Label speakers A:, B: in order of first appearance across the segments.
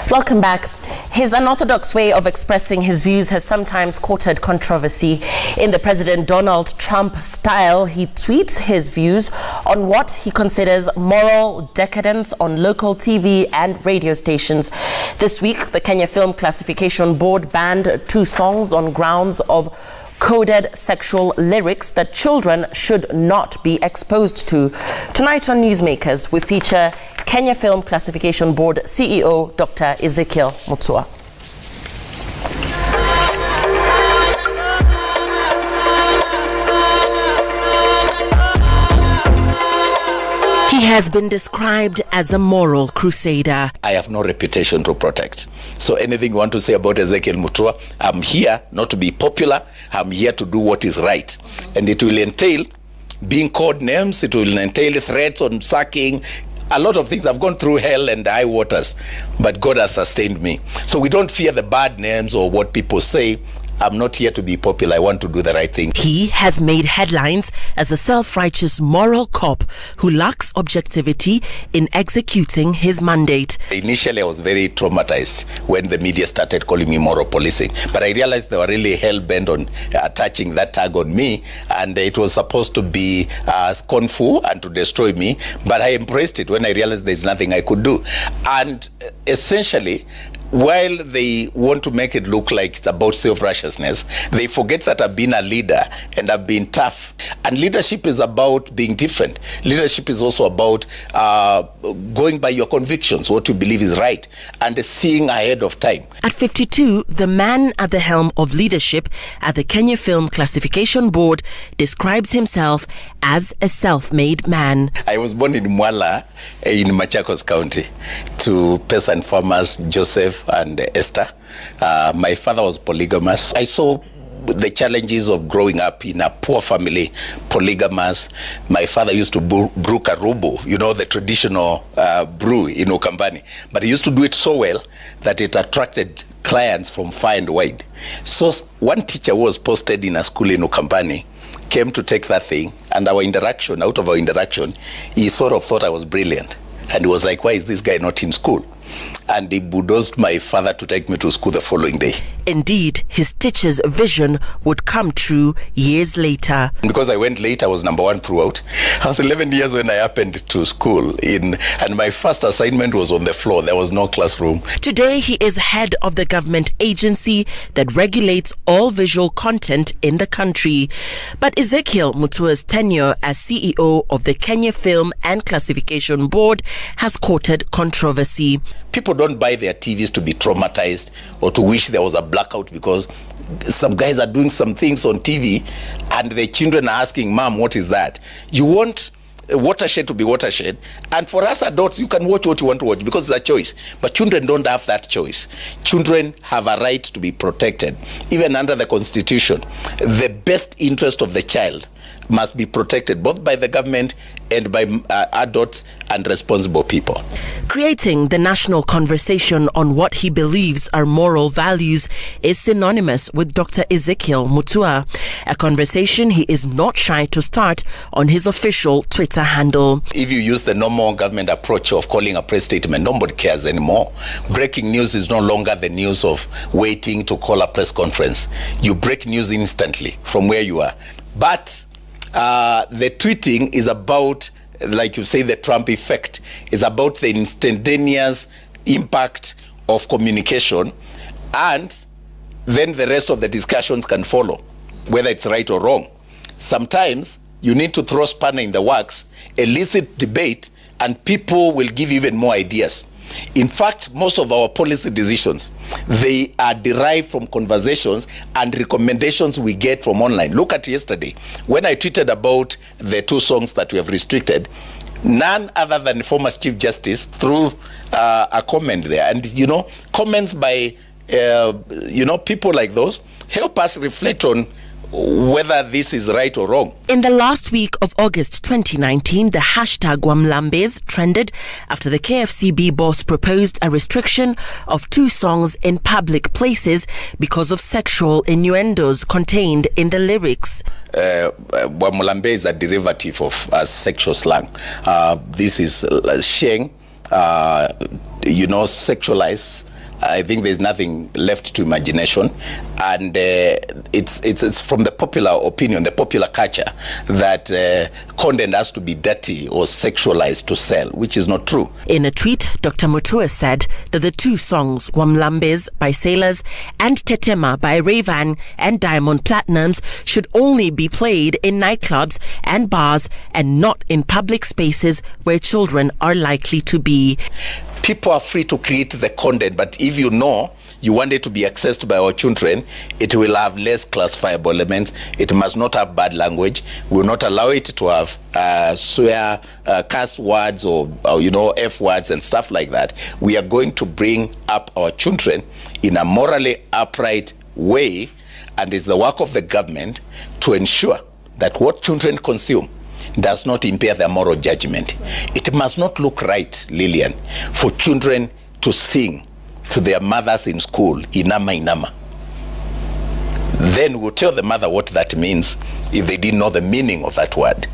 A: Welcome back. His unorthodox way of expressing his views has sometimes courted controversy. In the President Donald Trump style, he tweets his views on what he considers moral decadence on local TV and radio stations. This week, the Kenya Film Classification Board banned 2 songs on grounds of coded sexual lyrics that children should not be exposed to. Tonight on Newsmakers, we feature Kenya Film Classification Board CEO Dr. Ezekiel Mutua. He has been described as a moral crusader.
B: I have no reputation to protect. So anything you want to say about Ezekiel Mutua, I'm here not to be popular. I'm here to do what is right. And it will entail being called names. It will entail threats on sacking. A lot of things. I've gone through hell and high waters, but God has sustained me. So we don't fear the bad names or what people say. I'm not here to be popular. I want to do the right thing.
A: He has made headlines as a self-righteous moral cop who lacks objectivity in executing his mandate.
B: Initially, I was very traumatized when the media started calling me moral policing. But I realized they were really hell-bent on attaching that tag on me. And it was supposed to be kung fu and to destroy me. But I embraced it when I realized there's nothing I could do. And essentially, while they want to make it look like it's about self-righteousness, they forget that I've been a leader and I've been tough. And leadership is about being different. Leadership is also about going by your convictions, what you believe is right, and seeing ahead of time.
A: At 52, the man at the helm of leadership at the Kenya Film Classification Board describes himself as a self-made man.
B: I was born in Mwala in Machakos County to peasant farmers Joseph and Esther. My father was polygamous. I saw the challenges of growing up in a poor family, polygamous. My father used to brew karubo, you know, the traditional brew in Ukambani. But he used to do it so well that it attracted clients from far and wide. So one teacher who was posted in a school in Ukambani came to take that thing, and out of our interaction, he sort of thought I was brilliant. And he was like, why is this guy not in school? And he bulldozed my father to take me to school the following day.
A: Indeed, his teacher's vision would come true years later.
B: Because I went late, I was #1 throughout. I was 11 years when I happened to school, and my first assignment was on the floor. There was no classroom.
A: Today, he is head of the government agency that regulates all visual content in the country. But Ezekiel Mutua's tenure as CEO of the Kenya Film and Classification Board has courted controversy.
B: People don't buy their TVs to be traumatized or to wish there was a blackout because some guys are doing some things on TV and the children are asking, Mom, what is that? You want watershed to be watershed, and for us adults, you can watch what you want to watch because it's a choice. But children don't have that choice. Children have a right to be protected. Even under the Constitution, the best interest of the child must be protected both by the government and by adults and responsible people.
A: Creating the national conversation on what he believes are moral values is synonymous with Dr. Ezekiel Mutua, a conversation he is not shy to start on his official Twitter handle.
B: If you use the normal government approach of calling a press statement, nobody cares anymore. Breaking news is no longer the news of waiting to call a press conference. You break news instantly from where you are. But the tweeting is about, like you say, the Trump effect. It's about the instantaneous impact of communication, and then the rest of the discussions can follow, whether it's right or wrong. Sometimes you need to throw spanner in the works, elicit debate, and people will give even more ideas. In fact, most of our policy decisions, they are derived from conversations and recommendations we get from online. Look at yesterday. When I tweeted about the 2 songs that we have restricted, none other than former Chief Justice threw a comment there. And, you know, comments by, people like those help us reflect on whether this is right or wrong.
A: In the last week of August 2019, the hashtag Wamlambes trended after the KFCB boss proposed a restriction of 2 songs in public places because of sexual innuendos contained in the lyrics.
B: Wamlambe is a derivative of sexual slang. This is sheng, sexualized I think there's nothing left to imagination, and it's from the popular opinion, the popular culture, that content has to be dirty or sexualized to sell, which is not true.
A: In a tweet, Dr. Mutua said that the two songs, Wamlambes by Sailors and Tetema by Rayvan and Diamond Platinums, should only be played in nightclubs and bars and not in public spaces where children are likely to be.
B: People are free to create the content, but if you know you want it to be accessed by our children, it will have less classifiable elements. It must not have bad language. We will not allow it to have swear, curse words or F words and stuff like that. We are going to bring up our children in a morally upright way, and it's the work of the government to ensure that what children consume does not impair their moral judgment. It must not look right, Lillian, for children to sing to their mothers in school, inama inama. Then we'll tell the mother what that means if they didn't know the meaning of that word.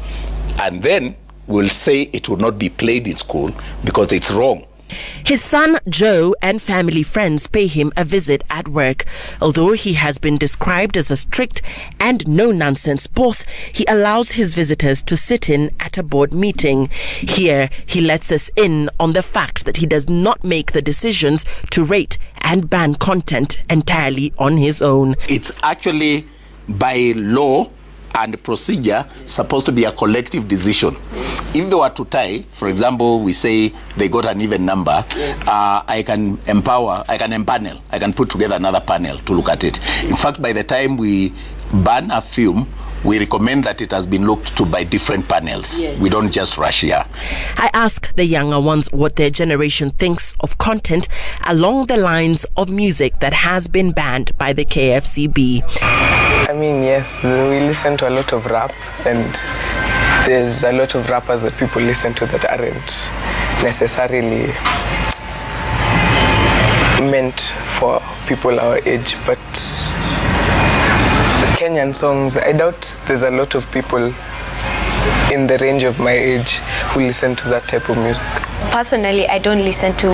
B: And then we'll say it will not be played in school because it's wrong.
A: His son Joe and family friends pay him a visit at work. Although he has been described as a strict and no-nonsense boss, he allows his visitors to sit in at a board meeting. Here, he lets us in on the fact that he does not make the decisions to rate and ban content entirely on his own.
B: It's actually by law and procedure supposed to be a collective decision. If they were to tie, for example, we say they got an even number, I can empanel, I can put together another panel to look at it. In fact, by the time we ban a film, we recommend that it has been looked to by different panels. Yes. We don't just rush here.
A: I ask the younger ones what their generation thinks of content along the lines of music that has been banned by the KFCB.
C: I mean, yes, we listen to a lot of rap, and there's a lot of rappers that people listen to that aren't necessarily meant for people our age, but Kenyan songs, I doubt there's a lot of people in the range of my age who listen to that type of music.
D: Personally, I don't listen to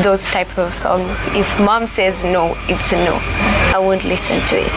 D: those type of songs. If mom says no, it's no. I won't listen to it.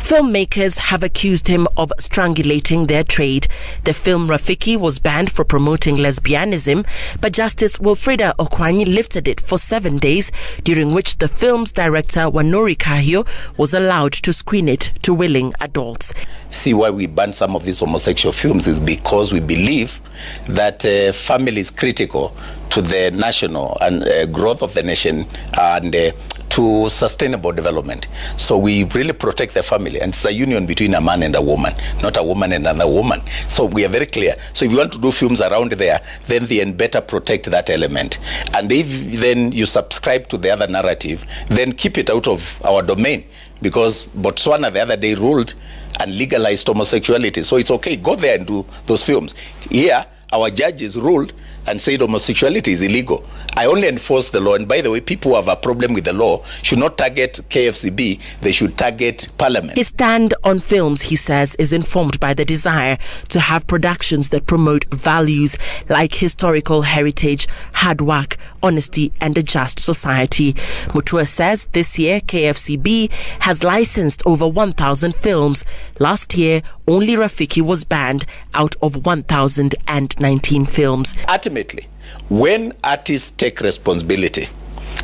A: Filmmakers have accused him of strangulating their trade. The film Rafiki was banned for promoting lesbianism, but Justice Wilfrida Okwanyi lifted it for 7 days, during which the film's director Wanori Kahio was allowed to screen it to willing adults.
B: See, why we ban some of these homosexual films is because we believe that family is critical to the national and growth of the nation and to sustainable development. So we really protect the family, and it's a union between a man and a woman, not a woman and another woman. So we are very clear. So if you want to do films around there, then better protect that element. And if then you subscribe to the other narrative, then keep it out of our domain, because Botswana the other day ruled and legalized homosexuality. So it's okay, go there and do those films. Here, our judges ruled and said homosexuality is illegal. I only enforce the law. And by the way, people who have a problem with the law should not target KFCB, they should target Parliament.
A: His stand on films, he says, is informed by the desire to have productions that promote values like historical heritage, hard work, honesty, and a just society. Mutua says this year KFCB has licensed over 1,000 films. Last year, only Rafiki was banned out of 1,019 films.
B: Ultimately, when artists take responsibility,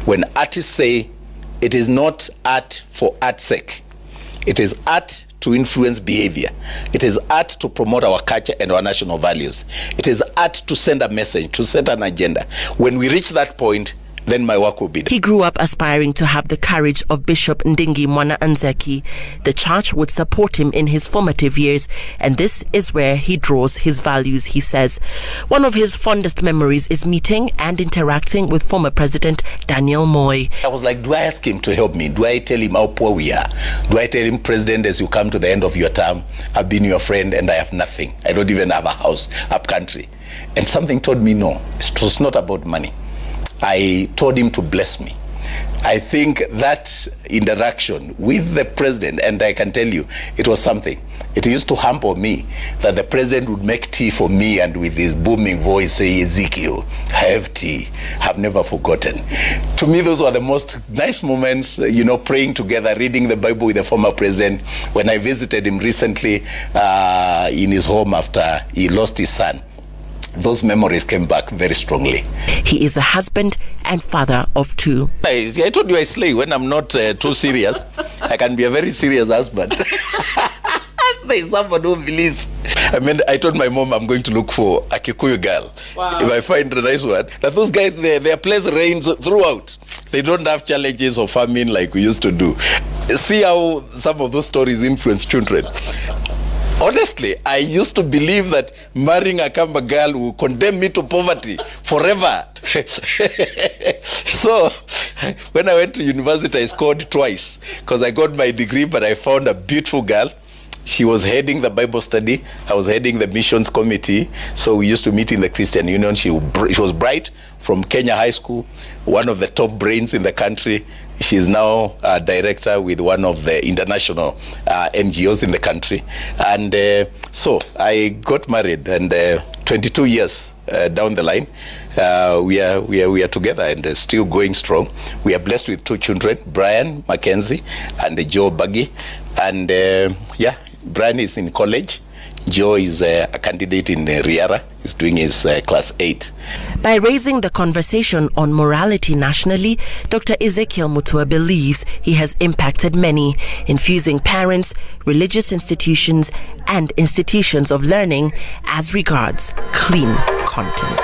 B: when artists say it is not art for art's sake, it is art to influence behavior, it is art to promote our culture and our national values, it is art to send a message, to set an agenda. When we reach that point, then my work will be done.
A: He grew up aspiring to have the courage of Bishop Ndingi Mwana Nzeki. The church would support him in his formative years, and this is where he draws his values, he says. One of his fondest memories is meeting and interacting with former President Daniel Moi.
B: I was like, do I ask him to help me? Do I tell him how poor we are? Do I tell him, President, as you come to the end of your term, I've been your friend and I have nothing. I don't even have a house up country. And something told me no, it was not about money. I told him to bless me. I think that interaction with the president, and I can tell you, it was something. It used to hamper me that the president would make tea for me and with his booming voice say, Ezekiel, have tea. I've never forgotten. To me, those were the most nice moments, you know, praying together, reading the Bible with the former president. When I visited him recently in his home after he lost his son, those memories came back very strongly.
A: He is a husband and father of 2.
B: I told you I slay when I'm not too serious. I can be a very serious husband. There's someone who believes. I mean, I told my mom I'm going to look for a Kikuyu girl. Wow. If I find a nice one. That those guys, their place reigns throughout. They don't have challenges of famine like we used to do. See how some of those stories influence children. Honestly, I used to believe that marrying a Kamba girl will condemn me to poverty forever. So, when I went to university, I scored twice because I got my degree, but I found a beautiful girl. She was heading the Bible study. I was heading the missions committee. So we used to meet in the Christian Union. She was bright, from Kenya High School, one of the top brains in the country. She's now a director with one of the international NGOs in the country. And so I got married, and 22 years down the line, we are together and still going strong. We are blessed with 2 children, Brian Mackenzie and Joe Buggy. And yeah, Brian is in college. Joe is a candidate in Riara. He's doing his class 8.
A: By raising the conversation on morality nationally, Dr. Ezekiel Mutua believes he has impacted many, infusing parents, religious institutions, and institutions of learning as regards clean content.